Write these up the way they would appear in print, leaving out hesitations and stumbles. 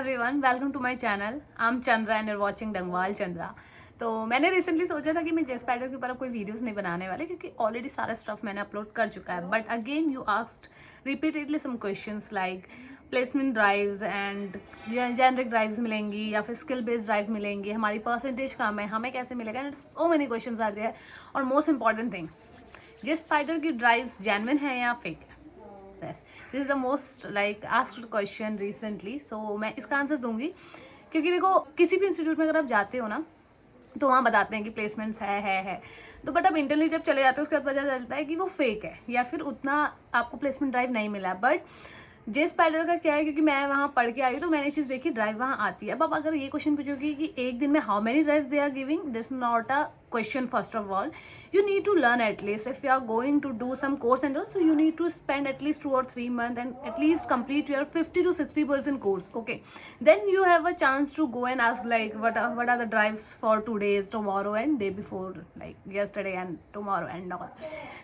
everyone, welcome to my channel. I'm Chandra and you're watching Dangwal Chandra. तो मैंने recently सोचा था कि मैं जेस पैडर के ऊपर अब कोई वीडियोस नहीं बनाने वाले क्योंकि ऑलरेडी सारा स्टफ मैंने अपलोड कर चुका है। But again you asked repeatedly some questions like placement drives and generic drives मिलेंगी या फिर स्किल बेस्ड ड्राइव मिलेंगी, हमारी परसेंटेज कम है, हमें कैसे मिलेगा, and so many questions are there. और most important thing, JSpiders की ड्राइव्स जेन्युइन है या फेक है? This is the most like asked question recently. So मैं इसका आंसर दूंगी क्योंकि देखो, किसी भी इंस्टीट्यूट में अगर आप जाते हो ना तो वहाँ बताते हैं कि प्लेसमेंट्स है तो बट अब इंटरनली जब चले जाते हो उसके बाद पता चलता है कि वो फेक है या फिर उतना आपको प्लेसमेंट ड्राइव नहीं मिला। बट जेस पैडर का क्या है, क्योंकि मैं वहाँ पढ़ के आई तो मैंने चीज़ देखी, ड्राइव वहाँ आती है। अब आप अगर ये क्वेश्चन पूछोगे कि एक दिन में how many drives they are giving, this not a question. First of all, you need to learn at least, if you are going to do some course and also you need to spend at least 2 or 3 months and at least complete your 50 to 60% course. Okay, then you have a chance to go and ask like what are the drives for today's, tomorrow and day before, like yesterday and tomorrow and all.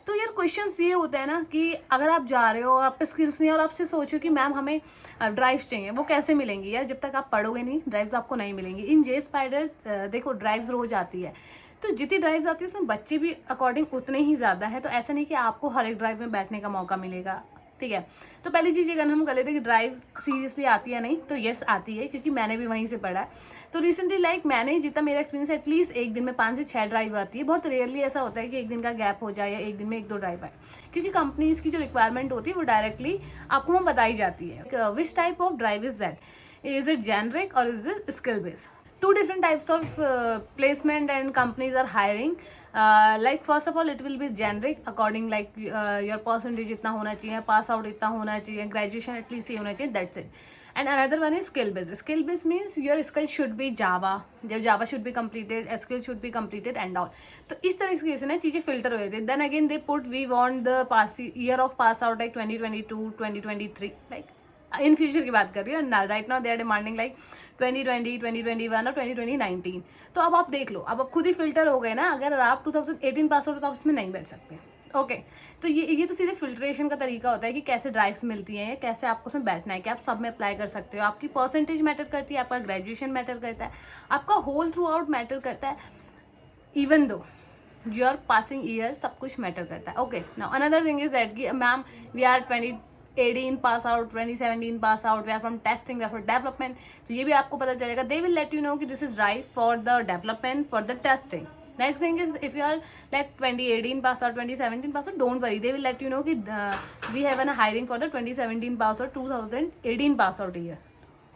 तो यार questions ये होता है ना कि अगर आप जा रहे हो और आप पे स्किल्स नहीं और आपसे सोचो कि मैम हमें ड्राइव्स चाहिए, वो कैसे मिलेंगी यार? जब तक आप पढ़ोगे नहीं ड्राइव्स आपको नहीं मिलेंगी। इन जेस पैडर देखो ड्राइव्स रोज आती है, तो जितनी ड्राइव्स आती है उसमें बच्चे भी अकॉर्डिंग उतने ही ज़्यादा है। तो ऐसा नहीं कि आपको हर एक ड्राइव में बैठने का मौका मिलेगा, ठीक है? तो पहली चीज़ अगर हम कर लेते हैं कि ड्राइव सीरियसली आती है नहीं, तो येस आती है क्योंकि मैंने भी वहीं से पढ़ा है। तो रिसेंटली लाइक मैंने जितना मेरा एक्सपीरियंस, एटलीस्ट एक दिन में 5 से 6 ड्राइव आती है। बहुत रेयरली ऐसा होता है कि एक दिन का गैप हो जाए या एक दिन में 1-2 ड्राइव आए, क्योंकि कंपनीज की जो रिक्वायरमेंट होती है वो डायरेक्टली आपको वहाँ बताई जाती है। Which type of drive is that? Is it generic और is it skill based? Two different types of placement and companies are hiring. Like first of all it will be generic according like your percentage इतना होना चाहिए, pass out इतना होना चाहिए, graduation at least ये होना चाहिए, that's it. And another one is skill based. Skill based means your skill should be Java, Java should be completed, SQL should be completed and all. तो इस तरीके से ना चीज़ें फिल्टर हो जाती है। Then again they put we want the year of pass out like 2022, 2023 like in future की बात कर रही है। Right now they are demanding like 2020, 2021 और 2019। तो अब आप देख लो, अब आप खुद ही फिल्टर हो गए ना। अगर आप 2018 पास आउट तो आप इसमें नहीं बैठ सकते। ओके, तो ये तो सीधे फिल्ट्रेशन का तरीका होता है कि कैसे ड्राइव्स मिलती हैं, कैसे आपको उसमें बैठना है, कि आप सब में अप्लाई कर सकते हो। आपकी परसेंटेज मैटर करती है, आपका ग्रेजुएशन मैटर करता है, आपका होल थ्रू आउट मैटर करता है, even though your passing year, सब कुछ मैटर करता है। Okay, now another thing is that कि ma'am we are 2018 pass out, 2017 pass out, we are from testing, we are for development. तो ये भी आपको पता चलेगा, they will let you know कि this is right for the development, for the testing. Next thing is if you are like 2018 pass out, 2017 pass out, don't worry, they will let you know कि we have an hiring for the 2017 pass out, 2018 pass out year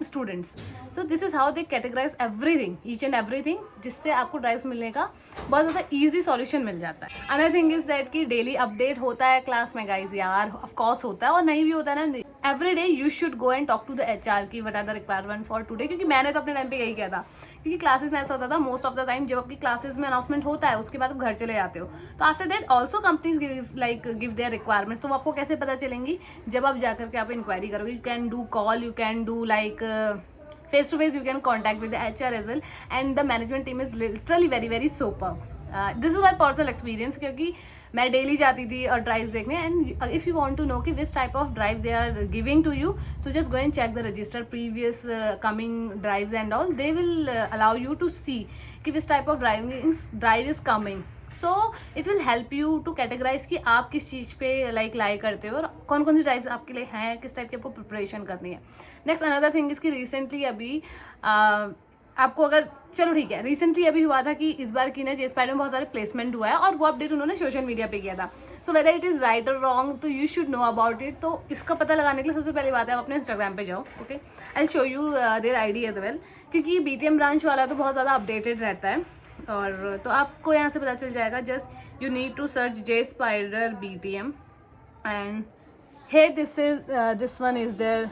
students. So this is how they categorise everything, each and everything, जिससे आपको drives मिलने का बहुत ज़्यादा easy solution मिल जाता है। Another thing is that कि डेली अपडेट होता है क्लास में गाइज, यार ऑफ कोर्स होता है, और नहीं भी होता है ना, every day you should go and talk to the HR की what are the requirement for today. क्योंकि मैंने तो अपने टाइम पे यही किया था, क्योंकि क्लासेस में ऐसा होता था मोस्ट ऑफ द टाइम, जब आपकी क्लासेस में अनाउंसमेंट होता है उसके बाद आप घर चले जाते हो, तो after that also companies give their requirements. तो आपको कैसे पता चलेंगी? जब आप जाकर के आप इंक्वायरी करोगे। You can do call, you can do like face to face, you can contact with the HR as well, and the management team is literally very superb. This is my personal experience, क्योंकि मैं daily जाती थी और drives देखने। And if you want to know कि which type of drive they are giving to you, so just go and check the register previous coming drives and all, they will allow you to see कि which type of drive is coming. So it will help you to categorise कि आप किस चीज़ पे like लाई करते हो और कौन कौन सी ड्राइव्स आपके लिए हैं, किस टाइप की आपको प्रिपरेशन करनी है। नेक्स्ट अनदर थिंग इसकी रिसेंटली अभी आपको अगर, चलो ठीक है, रिसेंटली अभी हुआ था कि इस बार की ना जेस पैडर में बहुत सारे प्लेसमेंट हुआ है और वो अपडेट उन्होंने सोशल मीडिया पे किया था। So whether it is right और रॉन्ग, तो you should know about it. तो इसका पता लगाने के लिए सबसे पहली बात है आप अपने इंस्टाग्राम पे जाओ। Okay, I show you their ID as well, क्योंकि BTM ब्रांच वाला तो बहुत ज़्यादा अपडेटेड रहता है। और तो आपको यहाँ से पता चल जाएगा, just you need to search JSpiders BTM and here this one is their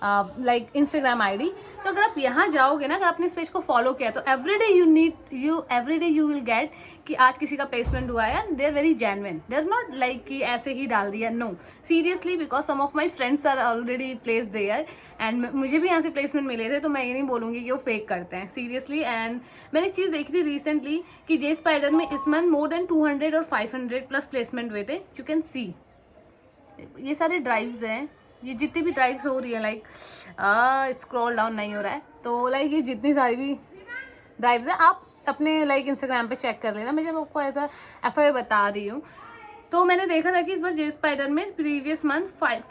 like Instagram ID। तो अगर आप यहाँ जाओगे ना, अगर आपने इस पेज को फॉलो किया तो एवरीडे यू विल गेट कि आज किसी का प्लेसमेंट हुआ है। They are very genuine, they are not like कि ऐसे ही डाल दिया, no, seriously, because some of my friends are already place there and मुझे भी यहाँ से प्लेसमेंट मिले थे। तो मैं ये नहीं बोलूँगी कि वो फेक करते हैं, सीरियसली। एंड मैंने चीज़ देखी थी रिसेंटली कि जेस पैडर में इस मंथ मोर देन 200 और 500 प्लस प्लेसमेंट हुए थे। यू कैन सी ये सारे ड्राइव्स हैं ये जितनी भी ड्राइव्स हो रही है लाइक स्क्रॉल डाउन नहीं हो रहा है, तो लाइक ये जितनी सारी भी ड्राइव्स है आप अपने लाइक इंस्टाग्राम पे चेक कर लेना। मैं जब आपको ऐसा FYI बता रही हूँ, तो मैंने देखा था कि इस बार जे स्पाइडर में previous month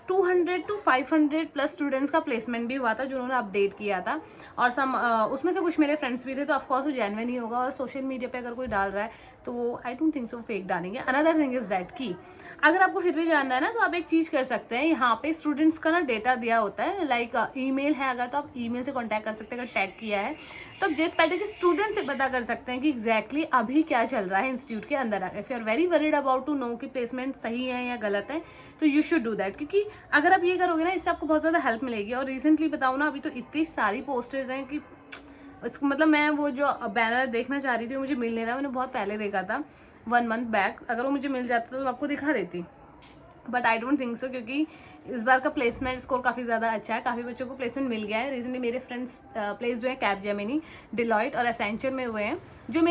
200 to 500 plus students का प्लेसमेंट भी हुआ था जो उन्होंने अपडेट किया था, और उसमें से कुछ मेरे फ्रेंड्स भी थे, तो ऑफकोर्स वो जेन्युइन ही होगा। और सोशल मीडिया पे अगर कोई डाल रहा है तो वो आई डोंट थिंक सो फेक डालेंगे। अनदर थिंग इज दैट कि अगर आपको फिर भी जानना है ना, तो आप एक चीज़ कर सकते हैं, यहाँ पे स्टूडेंट्स का ना डेटा दिया होता है, लाइक ईमेल है अगर, तो आप ईमेल से कांटेक्ट कर सकते हैं। अगर टैग किया है तो आप जे स्पाइडर के स्टूडेंट से पता कर सकते हैं कि एग्जैक्टली अभी क्या चल रहा है इंस्टीट्यूट के अंदर। If you are very worried about to know कि प्लेसमेंट सही है या गलत है, तो यू शुड डू दैट, क्योंकि अगर आप ये करोगे ना, इससे आपको बहुत ज़्यादा हेल्प मिलेगी। और रिसेंटली बताऊँ ना, अभी तो इतनी सारी पोस्टर्स हैं कि मतलब मैं वो जो बैनर देखना चाह रही थी वो मुझे मिल नहीं रहा। मैंने बहुत पहले देखा था 1 month बैक, अगर वो मुझे मिल जाता तो आपको दिखा देती, बट आई डोंट थिंक सो, क्योंकि इस बार का प्लेसमेंट स्कोर काफ़ी ज़्यादा अच्छा है, काफ़ी बच्चों को प्लेसमेंट मिल गया है। रिसेंटली मेरे फ्रेंड्स प्लेस जो है कैपजेमिनी, डिलॉयट और एसेंचर में हुए हैं, जो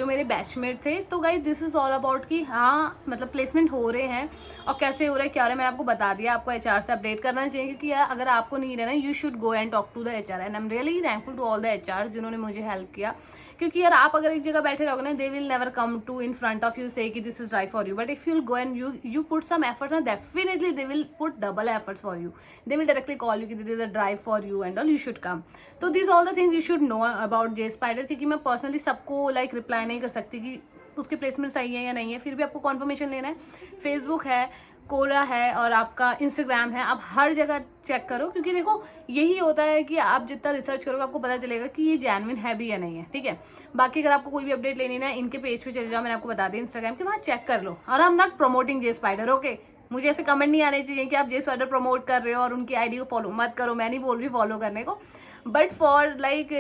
मेरे बैचमेट थे। तो guys this is all about कि हाँ मतलब प्लेसमेंट हो रहे हैं, और कैसे हो रहे हैं क्या हो रहा है मैंने आपको बता दिया। आपको HR से अपडेट करना चाहिए, क्योंकि यार अगर आपको नहीं रहना, you should go and talk to the HR, and I am really thankful to all the HR जिन्होंने मुझे हेल्प किया। क्योंकि यार आप अगर एक जगह बैठे रहोगे ना, they will never come to in front of you say कि this is right for you, but if you go and you put some efforts, and definitely they will put double efforts for you. They will directly call you कि this is a drive for you and all, you should come. तो this all the things you should know about JSpiders, क्योंकि मैं personally सबको like reply नहीं कर सकती कि उसके प्लेसमेंट सही है या नहीं है। फिर भी आपको कॉन्फर्मेशन लेना है, फेसबुक है, कोरा है और आपका इंस्टाग्राम है, आप हर जगह चेक करो, क्योंकि देखो यही होता है कि आप जितना रिसर्च करोगे आपको पता चलेगा कि ये जेन्युइन है भी या नहीं है, ठीक है। बाकी अगर आपको कोई भी अपडेट लेनी ना, इनके पेज पे चले जाओ, मैंने आपको बता दिया इंस्टाग्राम के, वहाँ चेक कर लो। और आई am not promoting J spider, okay. मुझे ऐसे कमेंट नहीं आने चाहिए कि आप जे स्पाइडर प्रमोट कर रहे हो और उनकी आईडी को फॉलो मत करो। मैं नहीं बोल रही फॉलो करने को, but for like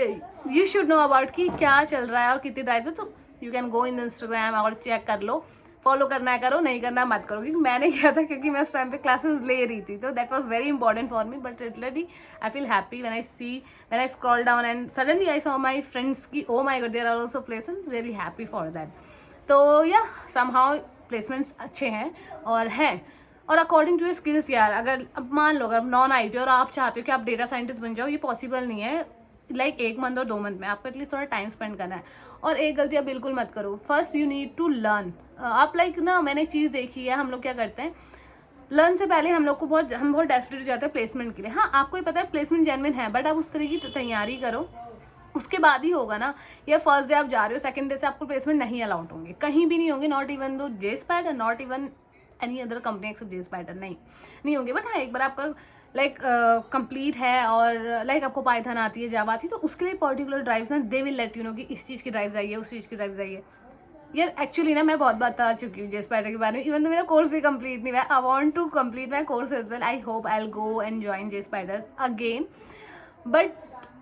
you should know about कि क्या चल रहा है और कितनी ड्राइव है, तो you can go in Instagram और चेक कर लो। फॉलो करना है करो, नहीं करना मत करो, क्योंकि मैंने किया था, क्योंकि मैं उस टाइम पे क्लासेस ले रही थी, तो that was very important for me. But literally I feel happy when I scroll down and suddenly I saw my friends की oh my God there are also placement, really happy for that. तो या somehow placements अच्छे हैं और according to skills यार। अगर अब मान लो अगर नॉन IT और आप चाहते हो कि आप डेटा साइंटिस्ट बन जाओ, ये पॉसिबल नहीं है लाइक 1 month और 2 month में। आपको एटलीस्ट थोड़ा टाइम स्पेंड करना है। और एक गलती आप बिल्कुल मत करो, first you need to learn. आप लाइक ना, मैंने एक चीज़ देखी है, हम लोग क्या करते हैं, लर्न से पहले हम बहुत डेस्परेट हो जाते हैं प्लेसमेंट के लिए। हाँ आपको ही पता है प्लेसमेंट जेन्युइन है, बट आप उस तरह की तैयारी करो, उसके बाद ही होगा ना। या फर्स्ट डे आप जा रहे हो, सेकंड डे से आपको प्लेसमेंट नहीं अलाउड होंगे, कहीं भी नहीं होंगे, not even though J Spider, not even any other company except J Spider, नहीं होंगे। बट हाँ एक बार आपका लाइक कंप्लीट है और लाइक आपको पाइथन आती है, जावा आती है, तो उसके लिए पर्टिकुलर ड्राइव्स ना they will let you know कि इस चीज़ की ड्राइव्स आई है, उस चीज़ की ड्राइव्स आई है। यार एक्चुअली ना मैं बहुत बता चुकी हूँ जे स्पाइडर के बारे में, इवन तो मेरा कोर्स भी कंप्लीट नहीं हुआ। I want to complete my course as well. I hope I will go and join J Spider again, but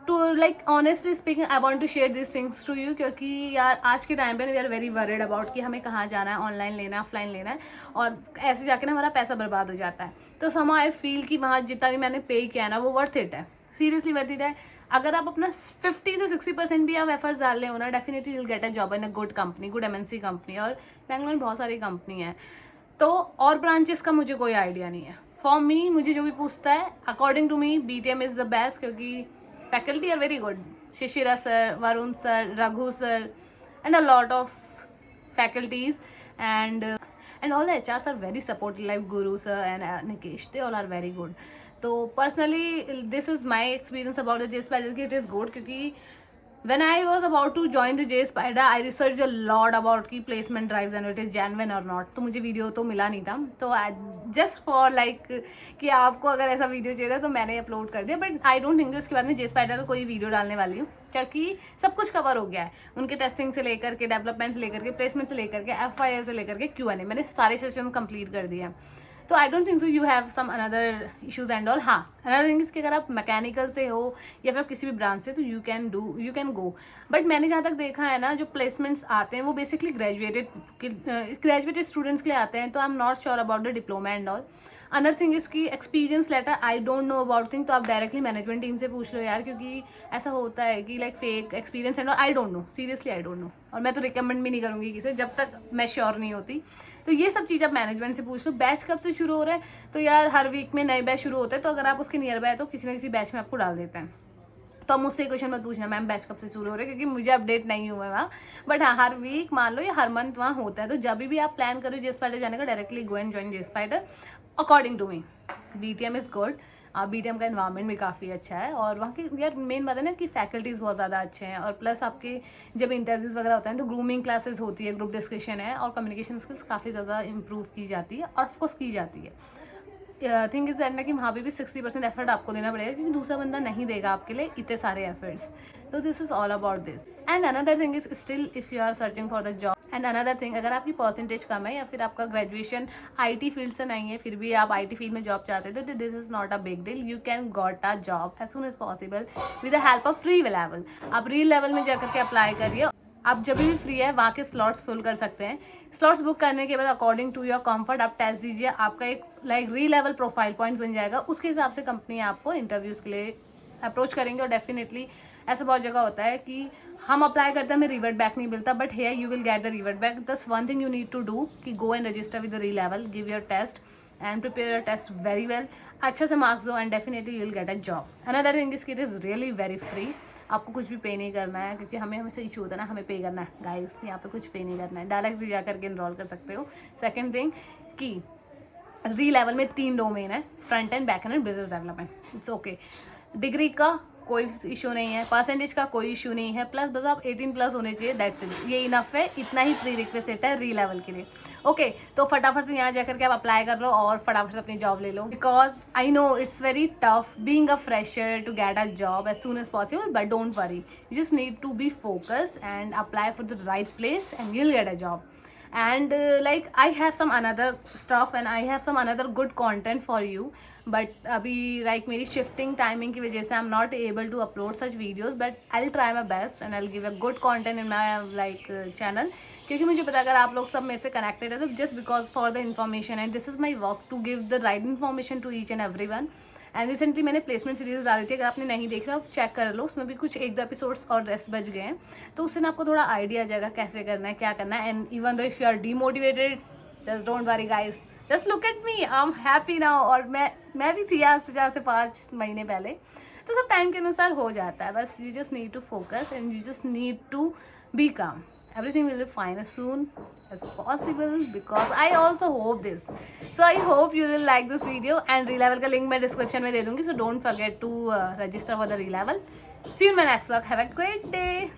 to like honestly speaking I want to share this things to you, क्योंकि यार आज के time पे we are very worried about कि हमें कहाँ जाना है, ऑनलाइन लेना है, ऑफलाइन लेना है, और ऐसे जाके ना हमारा पैसा बर्बाद हो जाता है। तो समा आई फील कि वहाँ जितना भी मैंने पे किया है ना, वो वर्थ इट है, सीरियसली वर्थ इट है। अगर आप अपना 50 से 60% भी आप एफर्ट्स डाल रहे हो ना, definitely will get a job in a good company, good MNC company. और बैंगलोर में बहुत सारी कंपनी है, तो और ब्रांचेस का मुझे कोई आइडिया नहीं है। फॉर मी, मुझे जो भी पूछता है, according to me BTM is the best, क्योंकि faculty are very good. Shishira sir, Varun sir, Raghu sir, and a lot of faculties, and all the HRs are very supportive, like Guru sir and Nikesh, they all are very good. तो personally this is my experience about the J Spider कि it is good, क्योंकि when I was about to join the J Spider I researched a lot about कि placement drives and it is genuine or not। तो मुझे video तो मिला नहीं था, तो just for like कि आपको अगर ऐसा वीडियो चाहिए था तो मैंने अपलोड कर दिया। बट आई डोंट थिंक उसके बाद में जे स्पाइडर का कोई वीडियो डालने वाली हूँ, क्योंकि सब कुछ कवर हो गया है। उनके टेस्टिंग से लेकर के, डेवलपमेंट से लेकर के, प्लेसमेंट से लेकर के, FIR से लेकर के Q&A, मैंने सारे सेशन कंप्लीट कर दिए हैं। तो I don't think so you have some another issues and all. हाँ अनदर थिंग इसके, अगर आप मैकेनिकल से हो या फिर किसी भी ब्रांच से, तो यू कैन गो। बट मैंने जहाँ तक देखा है ना, जो प्लेसमेंट्स आते हैं वो बेसिकली ग्रेजुएटेड स्टूडेंट्स के लिए आते हैं, तो I am not sure about the diploma and all. Another thing इसकी experience letter I don't know about thing, तो आप डायरेक्टली मैनेजमेंट टीम से पूछ लो यार, क्योंकि ऐसा होता है कि like fake experience and all, I don't no, seriously I don't no. और मैं तो रिकमेंड भी नहीं करूँगी किसे जब तक मैं श्योर नहीं होती। तो तो ये सब चीज़ आप मैनेजमेंट से पूछ लो। बैच कब से शुरू हो रहा है, तो यार हर वीक में नए बैच शुरू होते हैं, तो अगर आप उसके नियर बाय तो किसी न किसी बैच में आपको डाल देते हैं। तो अब मुझसे क्वेश्चन मत पूछना मैम बैच कब से शुरू हो रहे हैं, क्योंकि मुझे अपडेट नहीं हुआ है वहाँ। बट हाँ, हर वीक मान लो या हर मंथ वहाँ होता है। तो जब भी आप प्लान करो जे स्पाइडर जाने का, directly go and join J Spider according to me. BTM is good. BTM का इन्वायरमेंट भी काफ़ी अच्छा है, और वहाँ की यार मेन बात है ना कि फैकल्टीज़ बहुत ज़्यादा अच्छे हैं, और प्लस आपके जब इंटरव्यूज़ वगैरह होते हैं तो ग्रूमिंग क्लासेस होती है, ग्रुप डिस्कशन है, और कम्युनिकेशन स्किल्स काफ़ी ज़्यादा इंप्रूव की जाती है, और ऑफकोर्स की जाती है। थिंग इज दैट ना कि वहाँ पे भी 60% एफर्ट आपको देना पड़ेगा, क्योंकि दूसरा बंदा नहीं देगा आपके लिए इतने सारे एफर्ट्स। तो this is all about this. And another thing is still if you are searching for the job. And another thing, अगर आपकी परसेंटेज कम है या फिर आपका ग्रेजुएशन IT फील्ड से नहीं है, फिर भी आप IT फील्ड में जॉब चाहते थे, तो this is not a big deal. You can got a job as soon as possible with the help of free level. आप री लेवल में जाकर के अप्लाई करिए। आप जब भी फ्री है वहाँ के स्लॉट्स फिल कर सकते हैं। स्लॉट्स बुक करने के बाद अकॉर्डिंग टू योर कंफर्ट आप टेस्ट दीजिए, आपका एक री लेवल प्रोफाइल पॉइंट बन जाएगा। उसके हिसाब से कंपनी आपको इंटरव्यूज़ के लिए अप्रोच करेंगे। और डेफिनेटली ऐसा बहुत जगह होता है कि हम अप्लाई करते हैं, हमें रिवर्ट बैक नहीं मिलता, but here you will get the revert back. This one thing you need to do कि go and register with the Relevel, give your test and prepare your test very well. अच्छा से marks दो and definitely you will get a job. Another thing is it is really very free. आपको कुछ भी पे नहीं करना है, क्योंकि हमें हमेशा इशू होता है ना, हमें पे करना है। गाइस यहाँ पे कुछ पे नहीं करना है, डायरेक्ट जा करके इनरोल कर सकते हो। सेकंड थिंग कि री लेवल में 3 डोमेन है, front end, back and business development. It's okay. Degree का कोई इशू नहीं है, परसेंटेज का कोई इशू नहीं है, प्लस बस आप 18+ होने चाहिए, दैट्स इट। ये इनफ है, इतना ही प्री रिक्वेस्ट है री लेवल के लिए। ओके तो फटाफट से यहाँ जाकर के आप अप्लाई कर लो और फटाफट से अपनी जॉब ले लो, because I know it's very tough being a fresher to get a job as soon as possible, but don't worry, you just need to be focus and apply for the right place and you will get a job. And like I have some another stuff and I have some another good content for you, but अभी like मेरी shifting timing की वजह से I'm not able to upload such videos, but I'll try my best and I'll give a good content in my like channel, क्योंकि मुझे पता अगर आप लोग सब मेरे से connected है तो just because for the information and this is my work to give the right information to each and everyone. And recently मैंने प्लेसमेंट सीरीज डाली थी, अगर आपने नहीं देखा आप चेक कर लो, उसमें भी कुछ 1-2 एपिसोड्स और रेस्ट बच गए हैं, तो उससे ना आपको थोड़ा आइडिया आ जाएगा कैसे करना है, क्या करना है. And even though if you are demotivated, just don't worry guys, just look at me, I am happy now. और मैं भी थी आज से 4 से 5 महीने पहले, तो सब टाइम के अनुसार हो जाता है. बस you just need to focus and you just need to be calm. Everything will be fine as soon as possible, because I also hope this. So I hope you will like this video, and re-level का link मैं description में दे दूँगी, so don't forget to register for the re-level. See you in my next vlog. Have a great day.